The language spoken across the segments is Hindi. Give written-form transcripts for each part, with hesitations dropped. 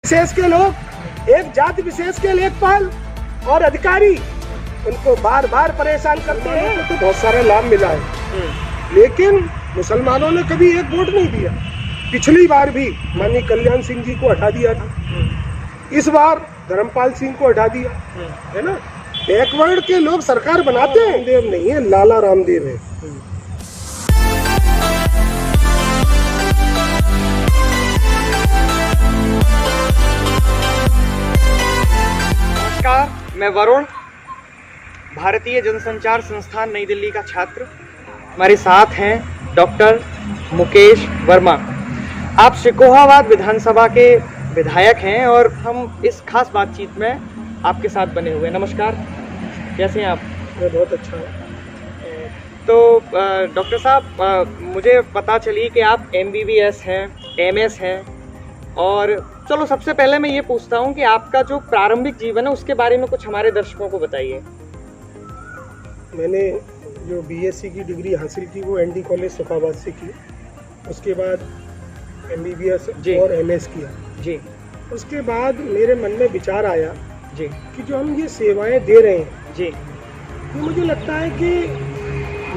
विशेष के लोग, एक जाति विशेष के लेखपाल और अधिकारी उनको बार बार परेशान करते हैं। तो बहुत सारा लाभ मिला है, लेकिन मुसलमानों ने कभी एक वोट नहीं दिया। पिछली बार भी माननीय कल्याण सिंह जी को हटा दिया था, इस बार धर्मपाल सिंह को हटा दिया, है ना। बैकवर्ड के लोग सरकार बनाते हैं, देव नहीं है, लाला रामदेव है। नमस्कार, मैं वरुण, भारतीय जनसंचार संस्थान नई दिल्ली का छात्र। हमारे साथ हैं डॉक्टर मुकेश वर्मा। आप शिकोहाबाद विधानसभा के विधायक हैं और हम इस खास बातचीत में आपके साथ बने हुए हैं। नमस्कार, कैसे हैं आप? मैं बहुत अच्छा हूँ। तो डॉक्टर साहब, मुझे पता चली कि आप MBBS हैं, MS हैं, और चलो सबसे पहले मैं ये पूछता हूँ कि आपका जो प्रारंभिक जीवन है उसके बारे में कुछ हमारे दर्शकों को बताइए। मैंने जो BSc की डिग्री हासिल की वो ND कॉलेज शिकोहाबाद से की। उसके बाद MBBS और MS किया जी। उसके बाद मेरे मन में विचार आया जी कि जो हम ये सेवाएं दे रहे हैं जी, तो मुझे लगता है कि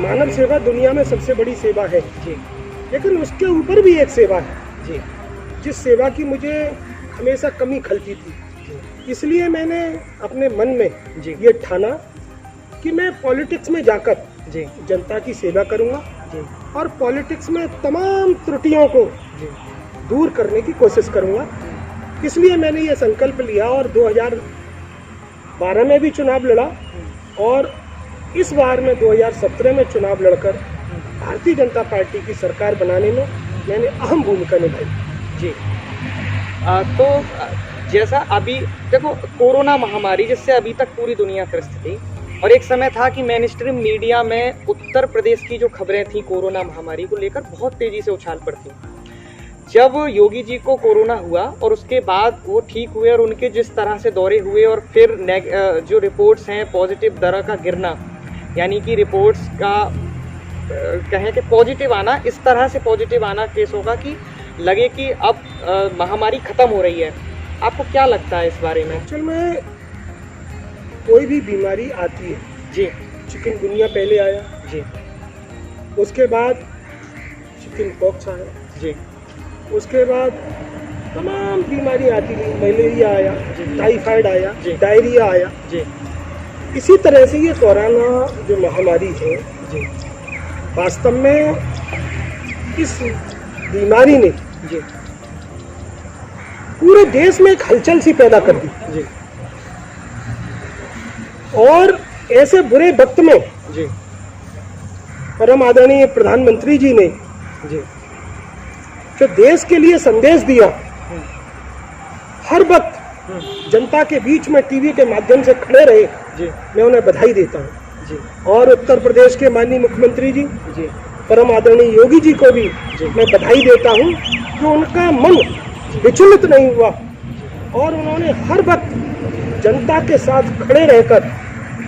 मानव सेवा दुनिया में सबसे बड़ी सेवा है जी, लेकिन उसके ऊपर भी एक सेवा है जी, जिस सेवा की मुझे हमेशा कमी खलती थी। इसलिए मैंने अपने मन में जी ये ठाना कि मैं पॉलिटिक्स में जाकर जी जनता की सेवा करूंगा जी और पॉलिटिक्स में तमाम त्रुटियों को जी दूर करने की कोशिश करूंगा। इसलिए मैंने ये संकल्प लिया और 2012 में भी चुनाव लड़ा और इस बार में 2017 में चुनाव लड़कर भारतीय जनता पार्टी की सरकार बनाने में मैंने अहम भूमिका निभाई जी। तो जैसा अभी देखो, कोरोना महामारी जिससे अभी तक पूरी दुनिया त्रस्त थी, और एक समय था कि मेन स्ट्रीम मीडिया में उत्तर प्रदेश की जो खबरें थी कोरोना महामारी को लेकर बहुत तेजी से उछाल पड़ती। जब योगी जी को कोरोना हुआ और उसके बाद वो ठीक हुए और उनके जिस तरह से दौरे हुए और फिर जो रिपोर्ट्स हैं पॉजिटिव दर का गिरना, यानी कि रिपोर्ट्स का कहें कि पॉजिटिव आना, इस तरह से पॉजिटिव आना केस होगा कि लगे कि अब महामारी खत्म हो रही है। आपको क्या लगता है इस बारे में? एक्चुअल में कोई भी बीमारी आती है जी, चिकनगुनिया पहले आया जी, उसके बाद चिकन पॉक्स आया जी, उसके बाद तमाम बीमारी आती गई, मलेरिया आया, टाइफाइड आया, डायरिया आया जी। इसी तरह से ये कोरोना जो महामारी है जी वास्तव में इस बीमारी ने जी पूरे देश में एक हलचल सी पैदा कर दी जी और ऐसे बुरे वक्त में जी परम आदरणीय प्रधानमंत्री जी ने जी जो देश के लिए संदेश दिया, हर वक्त जनता के बीच में टीवी के माध्यम से खड़े रहे, जी, मैं उन्हें बधाई देता हूँ जी और उत्तर प्रदेश के माननीय मुख्यमंत्री जी जी परम आदरणीय योगी जी को भी मैं बधाई देता हूँ कि उनका मन विचलित नहीं हुआ और उन्होंने हर वक्त जनता के साथ खड़े रहकर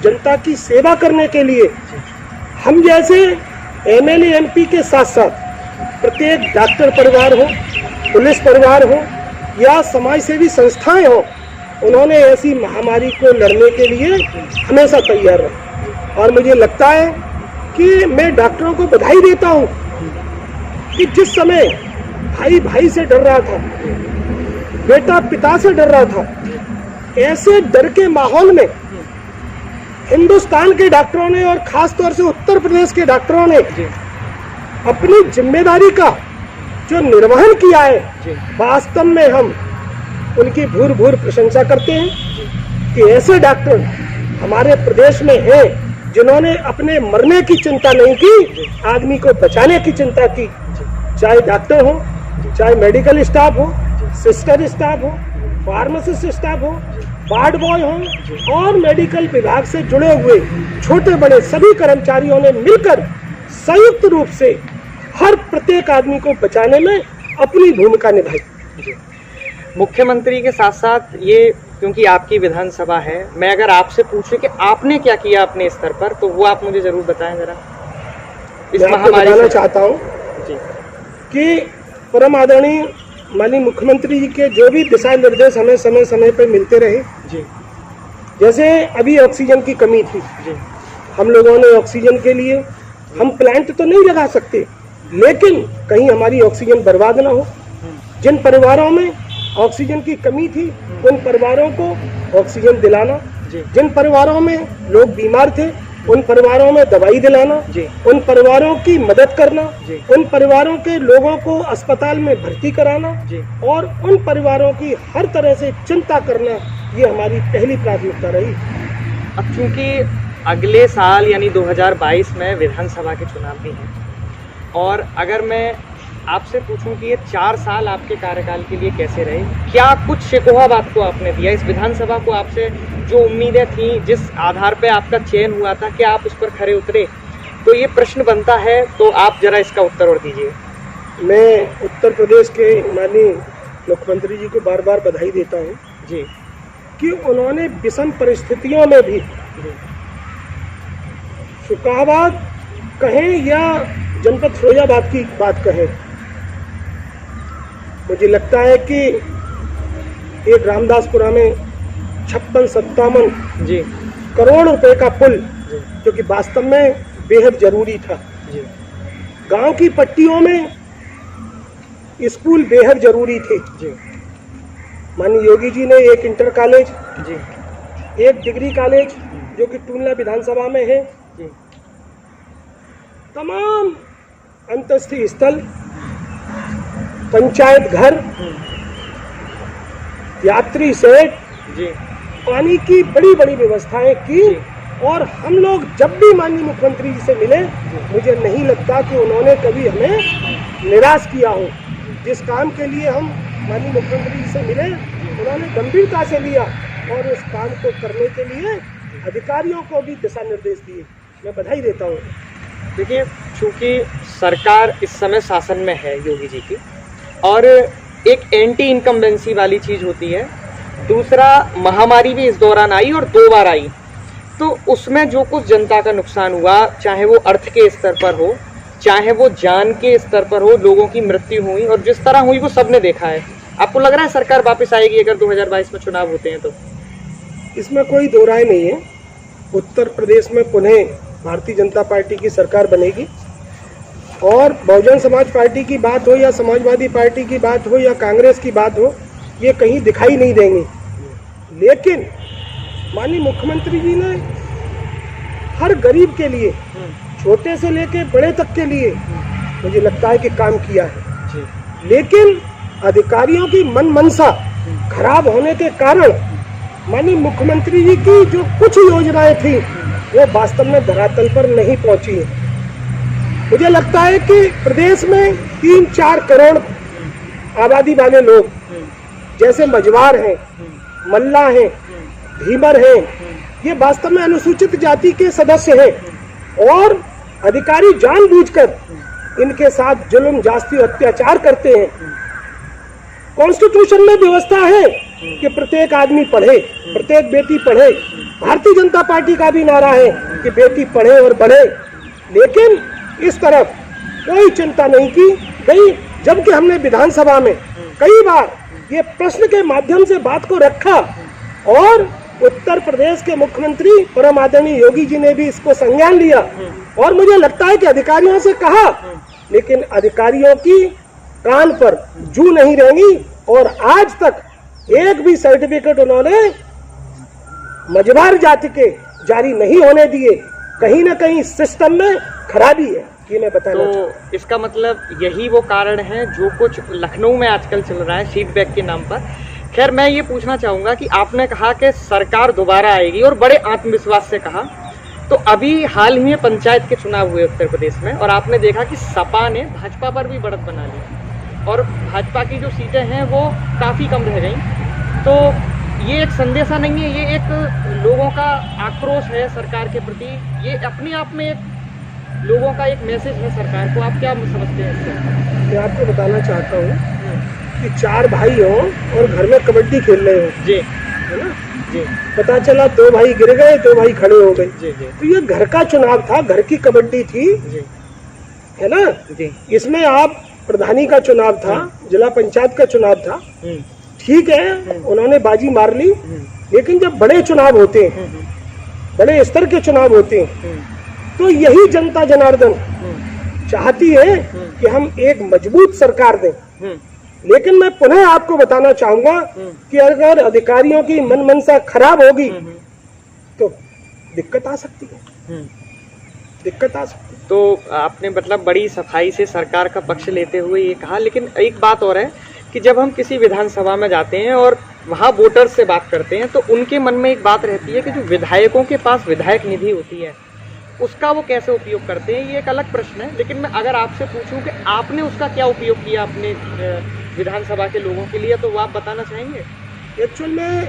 जनता की सेवा करने के लिए हम जैसे MLA MP के साथ साथ प्रत्येक डॉक्टर परिवार हो, पुलिस परिवार हो या समाजसेवी संस्थाएं हो, उन्होंने ऐसी महामारी को लड़ने के लिए हमेशा तैयार रहे। और मुझे लगता है कि मैं डॉक्टरों को बधाई देता हूं कि जिस समय भाई भाई से डर रहा था, बेटा पिता से डर रहा था, ऐसे डर के माहौल में हिंदुस्तान के डॉक्टरों ने और खास तौर से उत्तर प्रदेश के डॉक्टरों ने अपनी जिम्मेदारी का जो निर्वहन किया है, वास्तव में हम उनकी भूर भूर प्रशंसा करते हैं कि ऐसे डॉक्टर हमारे प्रदेश में हैं जिन्होंने अपने मरने की चिंता नहीं की, आदमी को बचाने की चिंता की। चाहे डॉक्टर हो, चाहे मेडिकल स्टाफ हो, सिस्टर स्टाफ हो, फार्मासिस्ट स्टाफ हो, वार्ड बॉय हो और मेडिकल विभाग से जुड़े हुए छोटे बड़े सभी कर्मचारियों ने मिलकर संयुक्त रूप से हर प्रत्येक आदमी को बचाने में अपनी भूमिका निभाई। मुख्यमंत्री के साथ साथ ये, क्योंकि आपकी विधानसभा है, मैं अगर आपसे पूछूं कि आपने क्या किया अपने स्तर पर, तो वो आप मुझे जरूर बताएं जरा। इस मैं आपको बताना चाहता हूँ जी कि परम आदरणीय माननीय मुख्यमंत्री जी के जो भी दिशा निर्देश हमें समय समय पर मिलते रहे, जी जैसे अभी ऑक्सीजन की कमी थी, जी हम लोगों ने ऑक्सीजन के लिए हम प्लांट तो नहीं लगा सकते, लेकिन कहीं हमारी ऑक्सीजन बर्बाद ना हो। जिन परिवारों में ऑक्सीजन की कमी थी उन परिवारों को ऑक्सीजन दिलाना, जी जिन परिवारों में लोग बीमार थे उन परिवारों में दवाई दिलाना, जी उन परिवारों की मदद करना, जी उन परिवारों के लोगों को अस्पताल में भर्ती कराना जी और उन परिवारों की हर तरह से चिंता करना, ये हमारी पहली प्राथमिकता रही। अब चूंकि अगले साल यानी 2022 में विधानसभा के चुनाव भी हैं, और अगर मैं आपसे पूछूं कि ये 4 साल आपके कार्यकाल के लिए कैसे रहे, क्या कुछ शिकवा बात को आपने दिया इस विधानसभा को? आपसे जो उम्मीदें थी, जिस आधार पे आपका चयन हुआ था, क्या आप उस पर खरे उतरे? तो ये प्रश्न बनता है, तो आप जरा इसका उत्तर और दीजिए। मैं उत्तर प्रदेश के माननीय मुख्यमंत्री जी को बार बार बधाई देता हूँ जी कि उन्होंने विषम परिस्थितियों में भी शुकाबाद कहें या जनपद फिरोजाबाद की बात कहें, मुझे लगता है कि एक रामदासपुरा में 56-57 जी करोड़ रुपए का पुल, जी जो कि वास्तव में बेहद जरूरी था। जी गांव की पट्टियों में स्कूल बेहद जरूरी थे। जी माननीय योगी जी ने एक इंटर कॉलेज, जी एक डिग्री कॉलेज जो कि टूंडला विधानसभा में है, जी तमाम अंतर्राष्ट्रीय स्थल, पंचायत घर, यात्री सेट, जी पानी की बड़ी बड़ी व्यवस्थाएं की। जी। और हम लोग जब भी माननीय मुख्यमंत्री जी से मिले, मुझे नहीं लगता कि उन्होंने कभी हमें निराश किया हो। जिस काम के लिए हम माननीय मुख्यमंत्री जी से मिले, उन्होंने गंभीरता से लिया और उस काम को करने के लिए अधिकारियों को भी दिशा निर्देश दिए। मैं बधाई देता हूँ। देखिए, चूंकि सरकार इस समय शासन में है योगी जी की, और एक एंटी इनकम्बेंसी वाली चीज़ होती है, दूसरा महामारी भी इस दौरान आई और 2 बार आई, तो उसमें जो कुछ जनता का नुकसान हुआ, चाहे वो अर्थ के स्तर पर हो, चाहे वो जान के स्तर पर हो, लोगों की मृत्यु हुई और जिस तरह हुई वो सबने देखा है। आपको लग रहा है सरकार वापस आएगी अगर 2022 में चुनाव होते हैं तो? इसमें कोई दो राय नहीं है। उत्तर प्रदेश में पुनः भारतीय जनता पार्टी की सरकार बनेगी, और बहुजन समाज पार्टी की बात हो या समाजवादी पार्टी की बात हो या कांग्रेस की बात हो, ये कहीं दिखाई नहीं देंगी। लेकिन माननीय मुख्यमंत्री जी ने हर गरीब के लिए, छोटे से लेके बड़े तक के लिए, मुझे लगता है कि काम किया है। लेकिन अधिकारियों की मन मनसा खराब होने के कारण माननीय मुख्यमंत्री जी की जो कुछ योजनाएं थी वो वास्तव में धरातल पर नहीं पहुंची है। मुझे लगता है कि प्रदेश में 3-4 करोड़ आबादी वाले लोग, जैसे मझवार हैं, मल्ला हैं, भीमर हैं, ये वास्तव में अनुसूचित जाति के सदस्य हैं, और अधिकारी जानबूझकर इनके साथ जुल्म, जास्ती, अत्याचार करते हैं। कॉन्स्टिट्यूशन में व्यवस्था है कि प्रत्येक आदमी पढ़े, प्रत्येक बेटी पढ़े। भारतीय जनता पार्टी का भी नारा है कि बेटी पढ़े और बढ़े, लेकिन इस तरफ कोई चिंता नहीं की गई। जबकि हमने विधानसभा में कई बार ये प्रश्न के माध्यम से बात को रखा, और उत्तर प्रदेश के मुख्यमंत्री परम आदरणीय योगी जी ने भी इसको संज्ञान लिया, और मुझे लगता है कि अधिकारियों से कहा, लेकिन अधिकारियों की कान पर जू नहीं रहेंगी, और आज तक एक भी सर्टिफिकेट उन्होंने मझवार जाति के जारी नहीं होने दिए। कहीं ना कहीं सिस्टम में खराबी है, ये मैं बताना चाहूँ। तो इसका मतलब यही वो कारण है जो कुछ लखनऊ में आजकल चल रहा है फीडबैक के नाम पर। खैर, मैं ये पूछना चाहूँगा कि आपने कहा कि सरकार दोबारा आएगी और बड़े आत्मविश्वास से कहा, तो अभी हाल ही में पंचायत के चुनाव हुए उत्तर प्रदेश में, और आपने देखा कि सपा ने भाजपा पर भी बढ़त बना ली और भाजपा की जो सीटें हैं वो काफ़ी कम रह गई। तो ये एक संदेशा नहीं है, ये एक लोगों का आक्रोश है सरकार के प्रति, ये अपने आप में एक लोगों का एक मैसेज है सरकार को। आप क्या समझते हैं इससे? मैं आपको बताना चाहता हूँ कि 4 भाई हो और घर में कबड्डी खेल रहे हो, जी, है ना जी, पता चला 2 भाई गिर गए, 2 भाई खड़े हो गए। जी, जी, तो ये घर का चुनाव था, घर की कबड्डी थी, जी, है ना। जी, इसमें आप प्रधानी का चुनाव था, जिला पंचायत का चुनाव था, ठीक है उन्होंने बाजी मार ली, लेकिन जब बड़े चुनाव होते हैं, बड़े स्तर के चुनाव होते हैं, तो यही जनता जनार्दन चाहती है कि हम एक मजबूत सरकार दें। लेकिन मैं पुनः आपको बताना चाहूंगा कि अगर अधिकारियों की मन मनसा खराब होगी तो दिक्कत आ सकती है, दिक्कत आ सकती है। तो आपने मतलब बड़ी सफाई से सरकार का पक्ष लेते हुए ये कहा, लेकिन एक बात और है कि जब हम किसी विधानसभा में जाते हैं और वहाँ वोटर से बात करते हैं तो उनके मन में एक बात रहती है कि जो विधायकों के पास विधायक निधि होती है उसका वो कैसे उपयोग करते हैं, ये एक अलग प्रश्न है। लेकिन मैं अगर आपसे पूछूं कि आपने उसका क्या उपयोग किया अपने विधानसभा के लोगों के लिए, तो वो आप बताना चाहेंगे? एक्चुअल में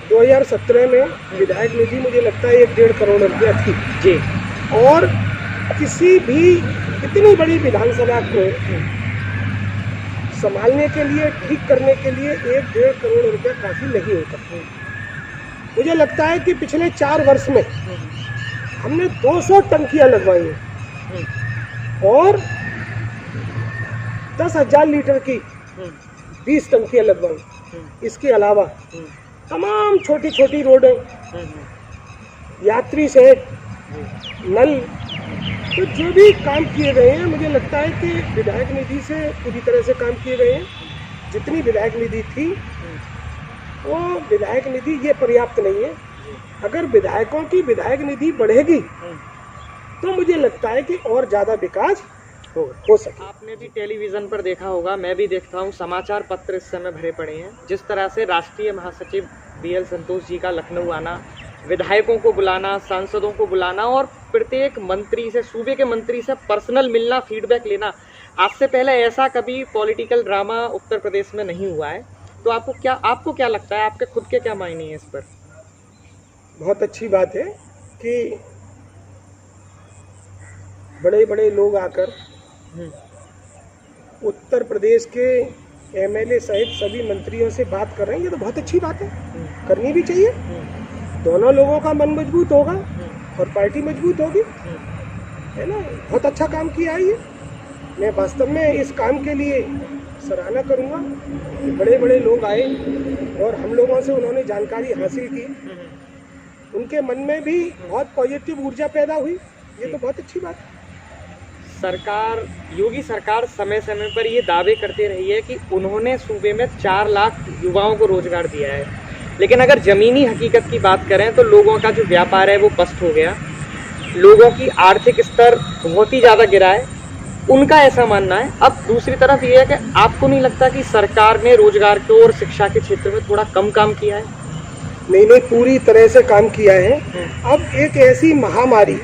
2017 में विधायक निधि मुझे लगता है 1-1.5 करोड़ रुपया थी जी, और किसी भी इतनी बड़ी विधानसभा को संभालने के लिए, ठीक करने के लिए 1-1.5 करोड़ रुपया काफी नहीं होता। मुझे लगता है कि पिछले 4 वर्ष में हमने 200 टंकियां लगवाई हैं और 10,000 लीटर की 20 टंकियां लगवाई। इसके अलावा तमाम छोटी छोटी रोडें, यात्री सेट, नल, तो जो भी काम किए गए हैं मुझे लगता है कि विधायक निधि से पूरी तरह से काम किए गए हैं। जितनी विधायक निधि थी वो विधायक निधि ये पर्याप्त नहीं है। अगर विधायकों की विधायक निधि बढ़ेगी तो मुझे लगता है कि और ज़्यादा विकास हो सके। आपने भी टेलीविज़न पर देखा होगा, मैं भी देखता हूँ, समाचार पत्र इस समय भरे पड़े हैं। जिस तरह से राष्ट्रीय महासचिव BL संतोष जी का लखनऊ आना, विधायकों को बुलाना, सांसदों को बुलाना और प्रत्येक मंत्री से, सूबे के मंत्री से पर्सनल मिलना, फीडबैक लेना, आज से पहले ऐसा कभी पॉलिटिकल ड्रामा उत्तर प्रदेश में नहीं हुआ है। तो आपको क्या लगता है, आपके खुद के क्या मायने हैं इस पर? बहुत अच्छी बात है कि बड़े बड़े लोग आकर उत्तर प्रदेश के MLA सहित सभी मंत्रियों से बात कर रहे हैं। ये तो बहुत अच्छी बात है, करनी भी चाहिए। दोनों लोगों का मन मजबूत होगा और पार्टी मजबूत होगी, है ना। बहुत अच्छा काम किया है ये। मैं वास्तव में इस काम के लिए सराहना करूंगा कि बड़े बड़े लोग आए और हम लोगों से उन्होंने जानकारी हासिल की, उनके मन में भी बहुत पॉजिटिव ऊर्जा पैदा हुई। ये तो बहुत अच्छी बात है। सरकार, योगी सरकार समय समय पर ये दावे करते रही है कि उन्होंने सूबे में 4 लाख युवाओं को रोजगार दिया है, लेकिन अगर ज़मीनी हकीकत की बात करें तो लोगों का जो व्यापार है वो पस्त हो गया, लोगों की आर्थिक स्तर बहुत ही ज़्यादा गिरा है, उनका ऐसा मानना है। अब दूसरी तरफ ये है कि आपको नहीं लगता कि सरकार ने रोजगार को और शिक्षा के क्षेत्र में थोड़ा कम काम किया है? नहीं, पूरी तरह से काम किया है। अब एक ऐसी महामारी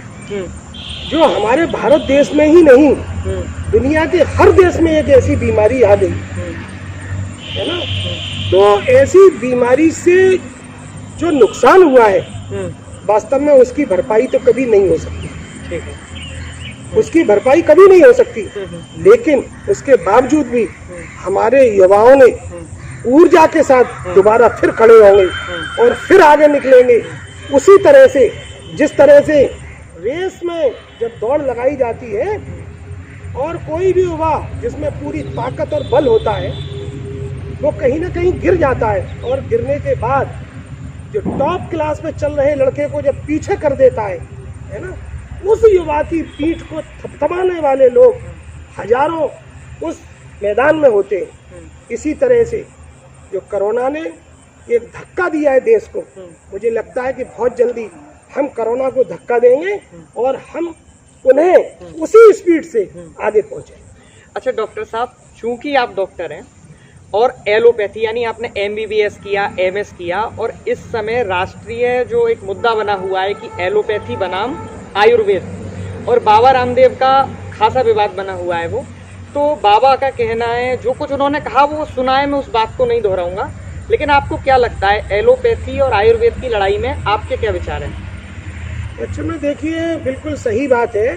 जो हमारे भारत देश में ही नहीं, दुनिया के हर देश में एक ऐसी बीमारी आ गई है ना, तो ऐसी बीमारी से जो नुकसान हुआ है वास्तव में उसकी भरपाई तो कभी नहीं हो सकती। ठीक है, उसकी भरपाई कभी नहीं हो सकती, लेकिन उसके बावजूद भी हमारे युवाओं ने ऊर्जा के साथ दोबारा फिर खड़े होंगे और फिर आगे निकलेंगे। उसी तरह से जिस तरह से रेस में जब दौड़ लगाई जाती है और कोई भी युवा जिसमें पूरी ताकत और बल होता है वो कहीं ना कहीं गिर जाता है, और गिरने के बाद जो टॉप क्लास में चल रहे लड़के को जब पीछे कर देता है ना, उस युवा की पीठ को थपथपाने वाले लोग हजारों उस मैदान में होते हैं। इसी तरह से जो कोरोना ने एक धक्का दिया है देश को, मुझे लगता है कि बहुत जल्दी हम कोरोना को धक्का देंगे और हम उन्हें उसी स्पीड से आगे पहुंचे। अच्छा डॉक्टर साहब, चूंकि आप डॉक्टर हैं और एलोपैथी यानी आपने MBBS किया, MS किया, और इस समय राष्ट्रीय जो एक मुद्दा बना हुआ है कि एलोपैथी बनाम आयुर्वेद, और बाबा रामदेव का खासा विवाद बना हुआ है वो, तो बाबा का कहना है, जो कुछ उन्होंने कहा वो सुना है, मैं उस बात को नहीं दोहराऊंगा, लेकिन आपको क्या लगता है एलोपैथी और आयुर्वेद की लड़ाई में आपके क्या विचार हैं? एक्चुअली में देखिए, बिल्कुल सही बात है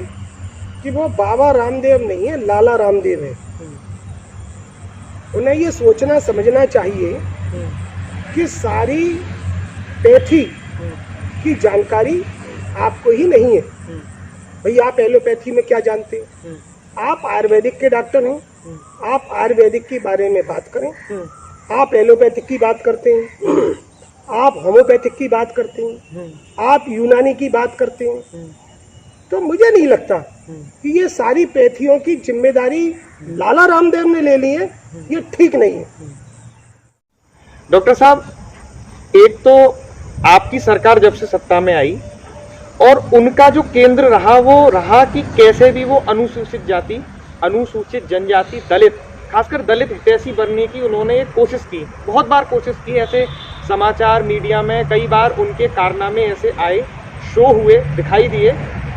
कि वो बाबा रामदेव नहीं है, लाला रामदेव है। उन्हें ये सोचना समझना चाहिए कि सारी पैथी की जानकारी आपको ही नहीं है। भाई आप एलोपैथी में क्या जानते हैं, आप आयुर्वेदिक के डॉक्टर हैं, आप आयुर्वेदिक के बारे में बात करें। आप एलोपैथिक की बात करते हैं, आप होम्योपैथिक की बात करते हैं, आप यूनानी की बात करते हैं। तो मुझे नहीं लगता कि ये सारी पैथियों की जिम्मेदारी लाला रामदेव ने ले ली है, ये ठीक नहीं है। डॉक्टर साहब, एक तो आपकी सरकार जब से सत्ता में आई और उनका जो केंद्र रहा वो रहा कि कैसे भी वो अनुसूचित जाति, अनुसूचित जनजाति, दलित, खासकर दलित हितैषी बनने की उन्होंने एक कोशिश की, बहुत बार कोशिश की। ऐसे समाचार मीडिया में कई बार उनके कारनामे ऐसे आए, शो हुए, दिखाई दिए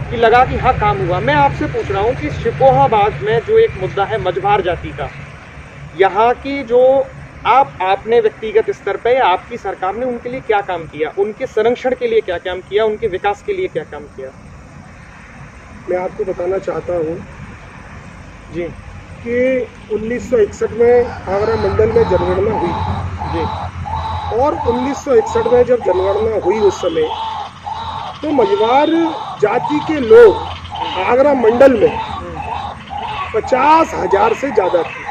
कि लगा कि हाँ काम हुआ। मैं आपसे पूछ रहा हूँ कि शिकोहाबाद में जो एक मुद्दा है मझवार जाति का, यहाँ की जो आपने व्यक्तिगत स्तर पे या आपकी सरकार ने उनके लिए क्या काम किया, उनके संरक्षण के लिए क्या काम किया, उनके विकास के लिए क्या काम किया? मैं आपको बताना चाहता हूँ जी कि 1961 में आगरा मंडल में जनगणना हुई जी। और 1961 में जब जनगणना हुई उस समय तो मझवार जाति के लोग आगरा मंडल में 50,000 से ज़्यादा थे।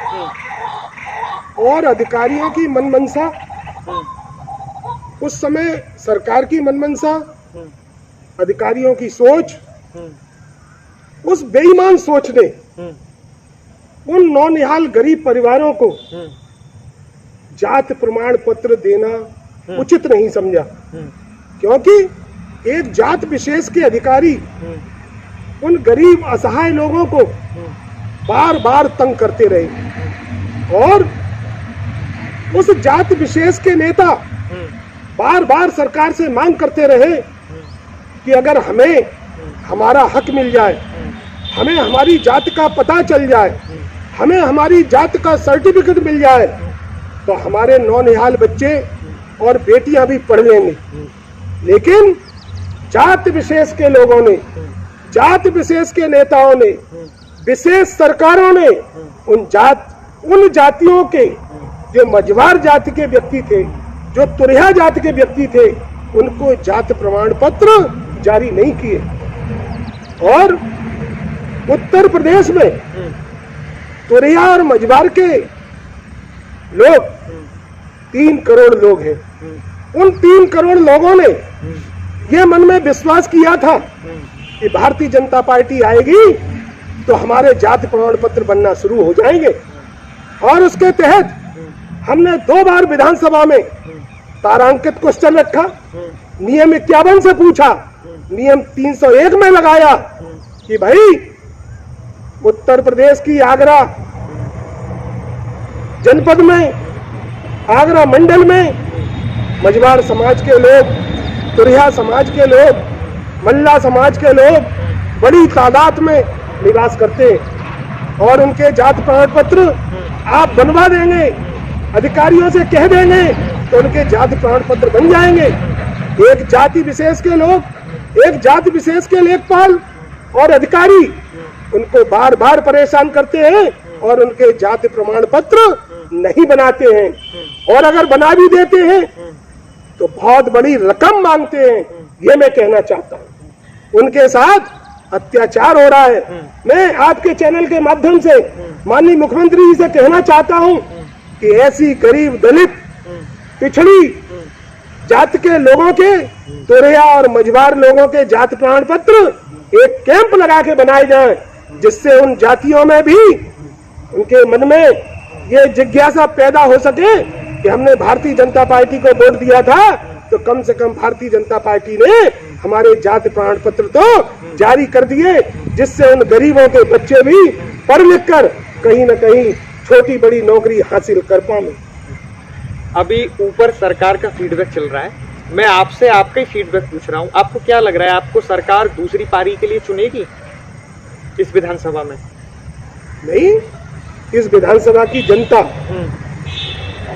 और अधिकारियों की मनमनसा, उस समय सरकार की मनमनसा, अधिकारियों की सोच, उस बेईमान सोच ने उन नौनिहाल गरीब परिवारों को जात प्रमाण पत्र देना उचित नहीं समझा, क्योंकि एक जात विशेष के अधिकारी उन गरीब असहाय लोगों को बार बार तंग करते रहे। और उस जात विशेष के नेता बार बार सरकार से मांग करते रहे कि अगर हमें हमारा हक मिल जाए, हमें हमारी जात का पता चल जाए, हमें हमारी जात का सर्टिफिकेट मिल जाए तो हमारे नौनिहाल बच्चे और बेटियां भी पढ़ लेंगे। लेकिन जात विशेष के लोगों ने, जात विशेष के नेताओं ने, विशेष सरकारों ने उन जातियों के जो मझवार जाति के व्यक्ति थे, जो तुरैया जाति के व्यक्ति थे, उनको जात प्रमाण पत्र जारी नहीं किए। और उत्तर प्रदेश में तुरैया और मझवार के लोग 3 करोड़ लोग हैं। उन 3 करोड़ लोगों ने ये मन में विश्वास किया था कि भारतीय जनता पार्टी आएगी तो हमारे जाति प्रमाण पत्र बनना शुरू हो जाएंगे। और उसके तहत हमने 2 बार विधानसभा में तारांकित क्वेश्चन रखा, नियम 51 से पूछा, नियम 301 में लगाया कि भाई उत्तर प्रदेश की आगरा जनपद में, आगरा मंडल में मझवार समाज के लोग, तुरैया समाज के लोग, मल्ला समाज के लोग बड़ी तादाद में निवास करते हैं और उनके जाति प्रमाण पत्र आप बनवा देंगे, अधिकारियों से कह देंगे तो उनके जाति प्रमाण पत्र बन जाएंगे। एक जाति विशेष के लोग, एक जाति विशेष के लेखपाल और अधिकारी उनको बार बार परेशान करते हैं और उनके जाति प्रमाण पत्र नहीं बनाते हैं। और अगर बना भी देते हैं तो बहुत बड़ी रकम मांगते हैं। ये मैं कहना चाहता हूँ, उनके साथ अत्याचार हो रहा है। मैं आपके चैनल के माध्यम से माननीय मुख्यमंत्री जी से कहना चाहता हूँ कि ऐसी गरीब, दलित, पिछड़ी जात के लोगों के, तुरैया और मझवार लोगों के जाति प्रमाण पत्र एक कैंप लगा के बनाए जाएं, जिससे उन जातियों में भी, उनके मन में ये जिज्ञासा पैदा हो सके कि हमने भारतीय जनता पार्टी को वोट दिया था तो कम से कम भारतीय जनता पार्टी ने हमारे जाति प्रमाण पत्र तो जारी कर दिए, जिससे उन गरीबों के बच्चे भी पढ़ लिख कर कहीं न कहीं छोटी बड़ी नौकरी हासिल कर पाए। अभी ऊपर सरकार का फीडबैक चल रहा है, मैं आपसे आपका ही फीडबैक पूछ रहा हूँ। आपको क्या लग रहा है, आपको सरकार दूसरी पारी के लिए चुनेगी इस विधानसभा में? नहीं, इस विधानसभा की जनता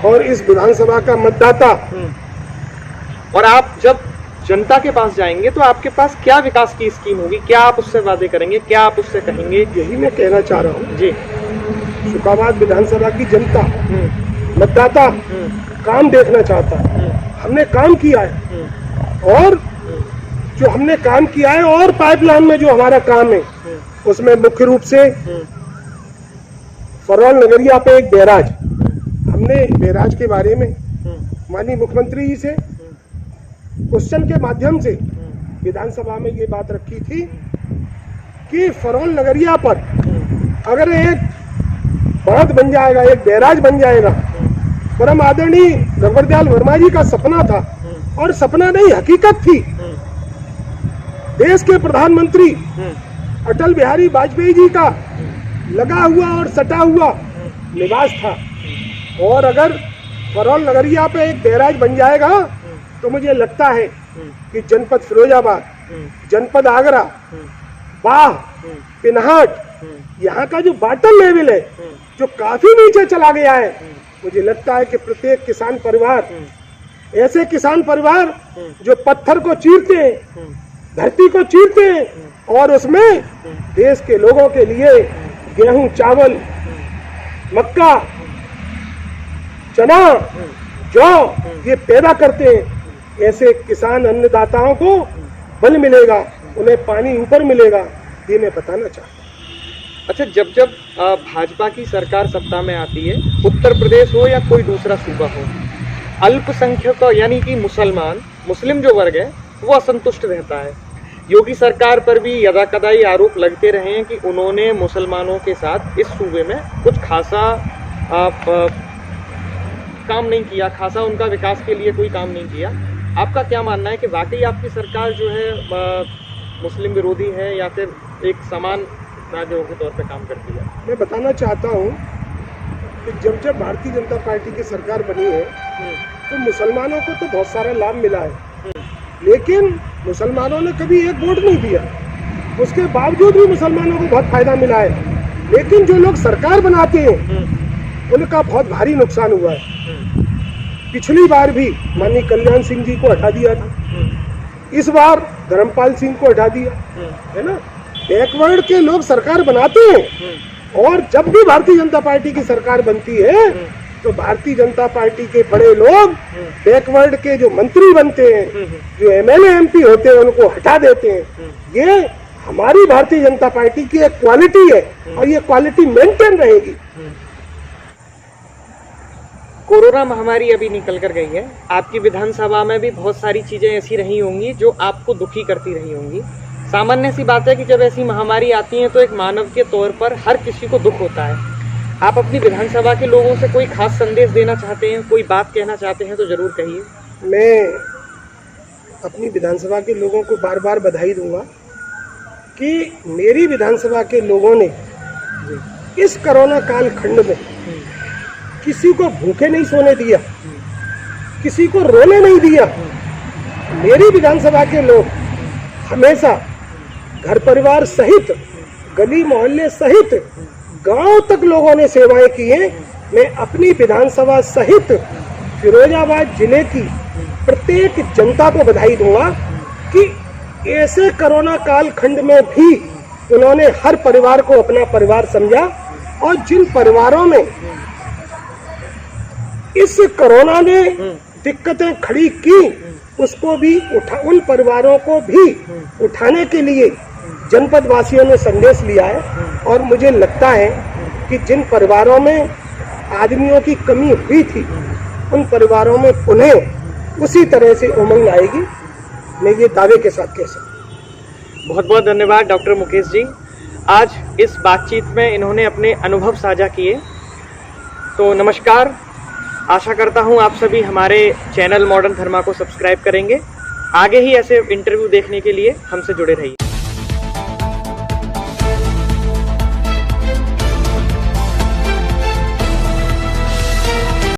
और इस विधानसभा का मतदाता, और आप जब जनता के पास जाएंगे तो आपके पास क्या विकास की स्कीम होगी, क्या आप उससे वादे करेंगे, क्या आप उससे कहेंगे? यही मैं कहना चाह रहा हूँ जी। शुकाबाद विधानसभा की जनता, मतदाता काम देखना चाहता है। हमने काम किया है और जो हमने काम किया है और पाइपलाइन में जो हमारा काम है उसमें मुख्य रूप से फरौल नगरिया पे एक बैराज, हमने बैराज के बारे में माननीय मुख्यमंत्री जी से क्वेश्चन के माध्यम से विधानसभा में ये बात रखी थी कि फरौल नगरिया पर अगर एक बांध बन जाएगा, एक बैराज बन जाएगा, परम आदरणीय रघुवर दयाल वर्मा जी का सपना था, और सपना नहीं हकीकत थी। देश के प्रधानमंत्री अटल बिहारी वाजपेयी जी का लगा हुआ और सटा हुआ निवास था, और अगर फरौल नगरिया पे एक बैराज बन जाएगा तो मुझे लगता है कि जनपद फिरोजाबाद, जनपद आगरा, बाह, पिनहाट, यहाँ का जो वाटर लेवल है जो काफी नीचे चला गया है, मुझे लगता है कि प्रत्येक किसान परिवार, ऐसे किसान परिवार जो पत्थर को चीरते हैं, धरती को चीरते हैं और उसमें देश के लोगों के लिए गेहूं, चावल, मक्का, चना, जौ ये पैदा करते हैं, ऐसे किसान अन्नदाताओं को बल मिलेगा, उन्हें पानी ऊपर मिलेगा, ये मैं बताना चाहता हूँ। अच्छा, जब जब भाजपा की सरकार सत्ता में आती है, उत्तर प्रदेश हो या कोई दूसरा सूबा हो, अल्पसंख्यक यानी कि मुस्लिम जो वर्ग है वो असंतुष्ट रहता है। योगी सरकार पर भी यदाकदाई आरोप लगते रहे हैं कि उन्होंने मुसलमानों के साथ इस सूबे में कुछ खासा काम नहीं किया, खासा उनका विकास के लिए कोई काम नहीं किया। आपका क्या मानना है कि वाकई आपकी सरकार जो है मुस्लिम विरोधी है या फिर एक समान राज्यों के तौर पर काम करती है? मैं बताना चाहता हूँ कि जब जब भारतीय जनता पार्टी की सरकार बनी है तो मुसलमानों को तो बहुत सारा लाभ मिला है, लेकिन मुसलमानों ने कभी एक वोट नहीं दिया, उसके बावजूद भी मुसलमानों को बहुत फायदा मिला है। लेकिन जो लोग सरकार बनाते हैं उनका बहुत भारी नुकसान हुआ है। पिछली बार भी माननीय कल्याण सिंह जी को हटा दिया था, इस बार धर्मपाल सिंह को हटा दिया, है ना। बैकवर्ड के लोग सरकार बनाते हैं और जब भी भारतीय जनता पार्टी की सरकार बनती है तो भारतीय जनता पार्टी के बड़े लोग बैकवर्ड के जो मंत्री बनते हैं, जो एमएलए एमपी होते हैं, उनको हटा देते हैं। ये हमारी भारतीय जनता पार्टी की एक क्वालिटी है और ये क्वालिटी मेंटेन रहेगी। कोरोना महामारी अभी निकल कर गई है, आपकी विधानसभा में भी बहुत सारी चीजें ऐसी रही होंगी जो आपको दुखी करती रही होंगी। सामान्य सी बात है कि जब ऐसी महामारी आती है तो एक मानव के तौर पर हर किसी को दुख होता है। आप अपनी विधानसभा के लोगों से कोई खास संदेश देना चाहते हैं, कोई बात कहना चाहते हैं तो जरूर कहिए। मैं अपनी विधानसभा के लोगों को बार बार बधाई दूंगा कि मेरी विधानसभा के लोगों ने इस कोरोना काल खंड में किसी को भूखे नहीं सोने दिया, किसी को रोने नहीं दिया। मेरी विधानसभा के लोग हमेशा घर परिवार सहित, गली मोहल्ले सहित, गांव तक लोगों ने सेवाएं की हैं। मैं अपनी विधानसभा सहित फिरोजाबाद जिले की प्रत्येक जनता को बधाई दूंगा कि ऐसे कोरोना काल खंड में भी उन्होंने हर परिवार को अपना परिवार समझा और जिन परिवारों में इस कोरोना ने दिक्कतें खड़ी की उसको भी उन परिवारों को भी उठाने के लिए जनपद वासियों ने संदेश लिया है। और मुझे लगता है कि जिन परिवारों में आदमियों की कमी हुई थी उन परिवारों में पुनः उसी तरह से उमंग आएगी, मैं ये दावे के साथ कह सकता हूँ। बहुत बहुत धन्यवाद डॉक्टर मुकेश जी, आज इस बातचीत में इन्होंने अपने अनुभव साझा किए। तो नमस्कार, आशा करता हूँ आप सभी हमारे चैनल मॉडर्न धर्मा को सब्सक्राइब करेंगे। आगे ही ऐसे इंटरव्यू देखने के लिए हमसे जुड़े रहिए।